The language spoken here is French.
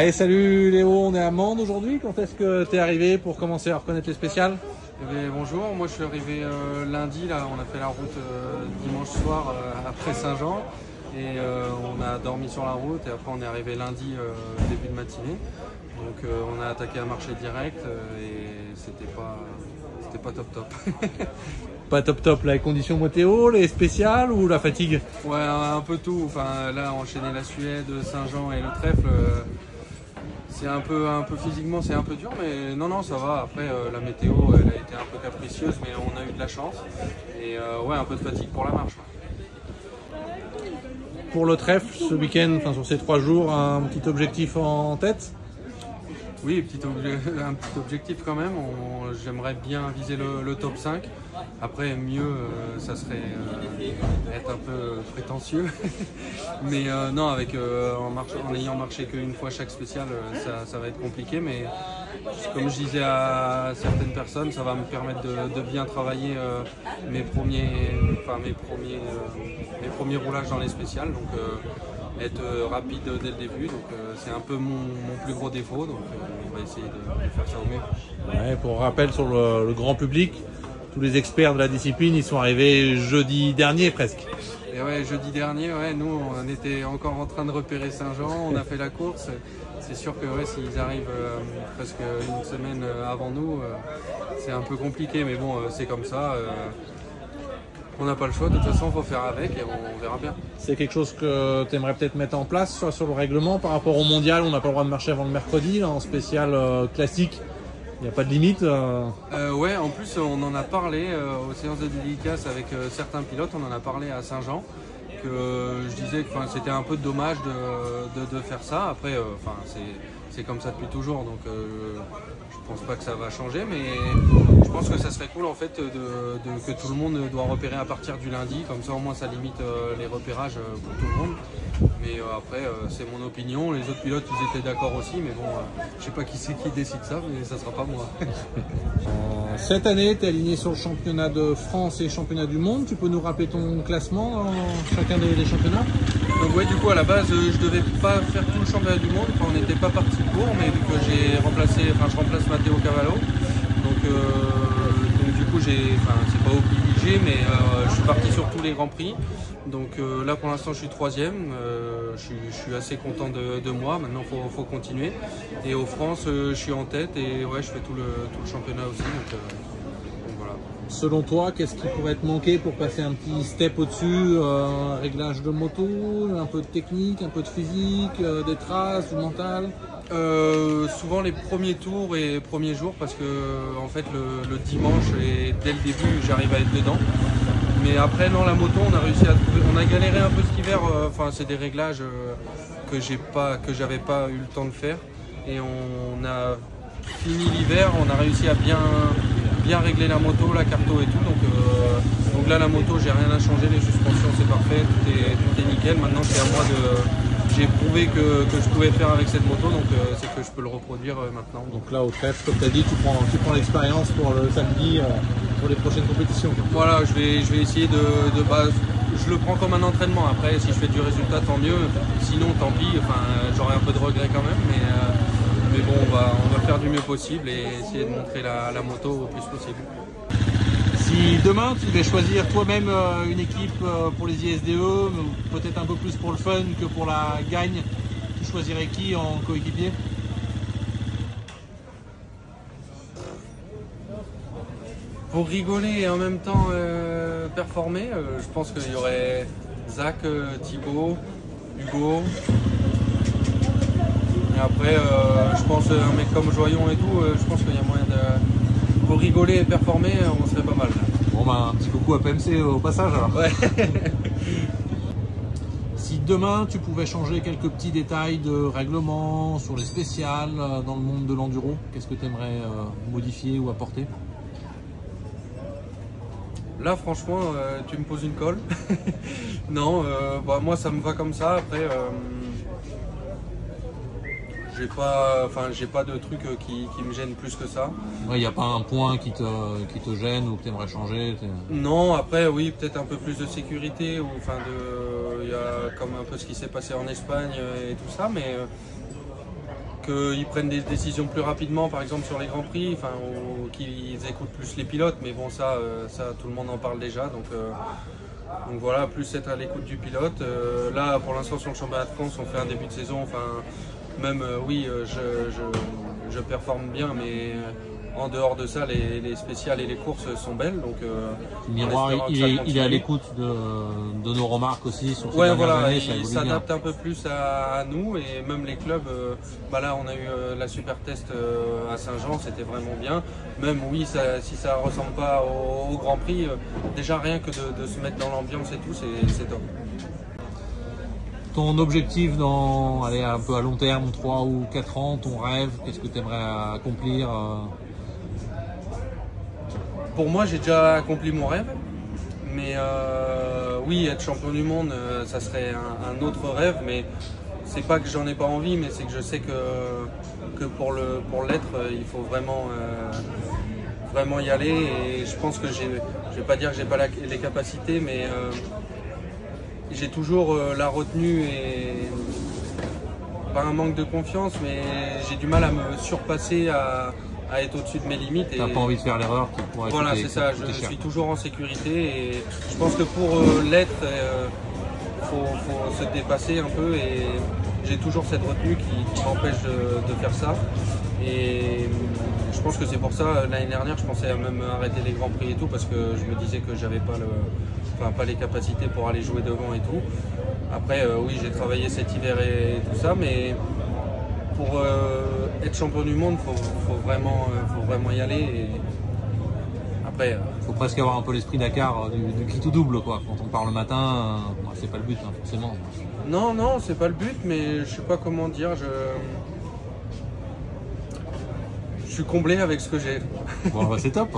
Allez, salut Léo, on est à Mende aujourd'hui. Quand est-ce que tu es arrivé pour commencer à reconnaître les spéciales? Bonjour, moi je suis arrivé lundi, là, on a fait la route dimanche soir après Saint-Jean et on a dormi sur la route et après on est arrivé lundi début de matinée. Donc on a attaqué un marché direct et c'était pas top. Pas top, les conditions météo, les spéciales ou la fatigue? Ouais, un peu tout. Enfin, là, enchaîner la Suède, Saint-Jean et le trèfle, c'est un peu physiquement, c'est un peu dur, mais non, ça va. Après, la météo, elle a été un peu capricieuse, mais on a eu de la chance. Et ouais, un peu de fatigue pour la marche. Pour le trèfle, ce week-end, enfin sur ces 3 jours, un petit objectif en tête? Oui, un petit objectif quand même. J'aimerais bien viser le top 5. Après, mieux, ça serait être un peu prétentieux. Mais non, en ayant marché qu'une fois chaque spécial, ça va être compliqué. Mais comme je disais à certaines personnes, ça va me permettre de bien travailler mes premiers roulages dans les spéciales. Donc, être rapide dès le début, donc c'est un peu mon plus gros défaut, donc on va essayer de faire ça au mieux. Ouais, pour rappel sur le grand public, tous les experts de la discipline, ils sont arrivés jeudi dernier presque. Et ouais, jeudi dernier, ouais, nous on était encore en train de repérer Saint-Jean, on a fait la course. C'est sûr que ouais, s'ils arrivent presque une semaine avant nous, c'est un peu compliqué, mais bon, c'est comme ça. On n'a pas le choix, de toute façon il faut faire avec et on verra bien. C'est quelque chose que tu aimerais peut-être mettre en place sur le règlement par rapport au mondial? On n'a pas le droit de marcher avant le mercredi, là, en spécial classique, il n'y a pas de limite Ouais, en plus on en a parlé aux séances de dédicace avec certains pilotes, on en a parlé à Saint-Jean, que je disais que c'était un peu dommage de faire ça. Après, c'est comme ça depuis toujours, donc je pense pas que ça va changer, mais je pense que ça serait cool en fait que tout le monde doit repérer à partir du lundi, comme ça au moins ça limite les repérages pour tout le monde. Mais après c'est mon opinion, les autres pilotes ils étaient d'accord aussi, mais bon, je sais pas qui c'est qui décide ça, mais ça sera pas moi. Cette année, tu es aligné sur le championnat de France et championnat du monde. Tu peux nous rappeler ton classement dans chacun des championnats? Donc ouais, du coup à la base je devais pas faire tout le championnat du monde, enfin, on n'était pas parti pour, mais vu que je remplace Matteo Cavallo, donc du coup c'est pas obligé, mais je suis parti sur tous les grands prix. Donc là pour l'instant je suis 3e, je suis assez content de moi, maintenant faut continuer. Et aux France je suis en tête et ouais, je fais tout le championnat aussi, donc voilà. Selon toi, qu'est-ce qui pourrait te manquer pour passer un petit step au-dessus? Un réglage de moto, un peu de technique, un peu de physique, des traces, du mental? Souvent les premiers tours et premiers jours, parce que en fait le dimanche et dès le début j'arrive à être dedans. Mais après non, la moto on a réussi à trouver, on a galéré un peu cet hiver, c'est des réglages que j'avais pas eu le temps de faire, et on a fini l'hiver, on a réussi à bien régler la moto, la carto et tout, donc là la moto j'ai rien à changer, les suspensions c'est parfait, tout est nickel. Maintenant c'est à moi j'ai prouvé que je pouvais faire avec cette moto, donc c'est que je peux le reproduire maintenant. Donc là au trèfle, comme tu as dit, tu prends l'expérience pour le samedi, pour les prochaines compétitions. Voilà, je vais essayer je le prends comme un entraînement. Après si je fais du résultat tant mieux, sinon tant pis, j'aurai un peu de regret quand même, mais bon, on va faire du mieux possible et essayer de montrer la moto au plus possible. Si demain tu devais choisir toi-même une équipe pour les ISDE, peut-être un peu plus pour le fun que pour la gagne, tu choisirais qui en coéquipier? Pour rigoler et en même temps performer, je pense qu'il y aurait Zach, Thibaut, Hugo. Et après, je pense un mec comme Joyon et tout, je pense qu'il y a moyen de... Pour rigoler et performer, on serait pas mal. Bon un petit coucou à PMC au passage alors. Ouais. Si demain tu pouvais changer quelques petits détails de règlement sur les spéciales dans le monde de l'enduro, qu'est-ce que tu aimerais modifier ou apporter? Là franchement tu me poses une colle. Non, moi ça me va comme ça. Après j'ai pas de truc qui me gêne plus que ça. Il n'y a pas un point qui te gêne ou que tu aimerais changer? Non, après oui, peut-être un peu plus de sécurité, ou il y a comme un peu ce qui s'est passé en Espagne et tout ça, mais qu'ils prennent des décisions plus rapidement, par exemple sur les Grands Prix, enfin, ou qu'ils écoutent plus les pilotes, mais bon, ça tout le monde en parle déjà. Donc voilà, plus être à l'écoute du pilote. Là, pour l'instant, sur le championnat de France, on fait un début de saison, enfin, même oui, je performe bien, mais en dehors de ça, les spéciales et les courses sont belles. Donc, Miroir, il est à l'écoute de nos remarques aussi sur ces ouais, dernières voilà, années. il s'adapte un peu plus à nous, et même les clubs. Là, on a eu la Super Test à Saint-Jean, c'était vraiment bien. Même oui, si ça ressemble pas au Grand Prix, déjà rien que de se mettre dans l'ambiance et tout, c'est top. Ton objectif un peu à long terme, 3 ou 4 ans, ton rêve, qu'est-ce que tu aimerais accomplir? Pour moi, j'ai déjà accompli mon rêve, mais oui, être champion du monde, ça serait un autre rêve, mais c'est pas que j'en ai pas envie, mais c'est que je sais que pour l'être, il faut vraiment y aller, et je pense que je vais pas dire que j'ai pas les capacités, mais j'ai toujours la retenue et pas un manque de confiance, mais j'ai du mal à me surpasser, à être au-dessus de mes limites. T'as pas envie de faire l'erreur qui pourrait Voilà, c'est ça, je suis toujours en sécurité, et je pense que pour l'être, faut se dépasser un peu, et j'ai toujours cette retenue qui m'empêche de faire ça. Et je pense que c'est pour ça, l'année dernière, je pensais à même arrêter les Grands Prix et tout, parce que je me disais que j'avais pas les capacités pour aller jouer devant et tout. Après, oui, j'ai travaillé cet hiver et tout ça, mais pour être champion du monde, faut vraiment y aller. Et après, faut presque avoir un peu l'esprit Dakar du qui tout double, quoi. Quand on part le matin, c'est pas le but, hein, forcément. Non, c'est pas le but, mais je sais pas comment dire. Je suis comblé avec ce que j'ai. Bon, c'est top.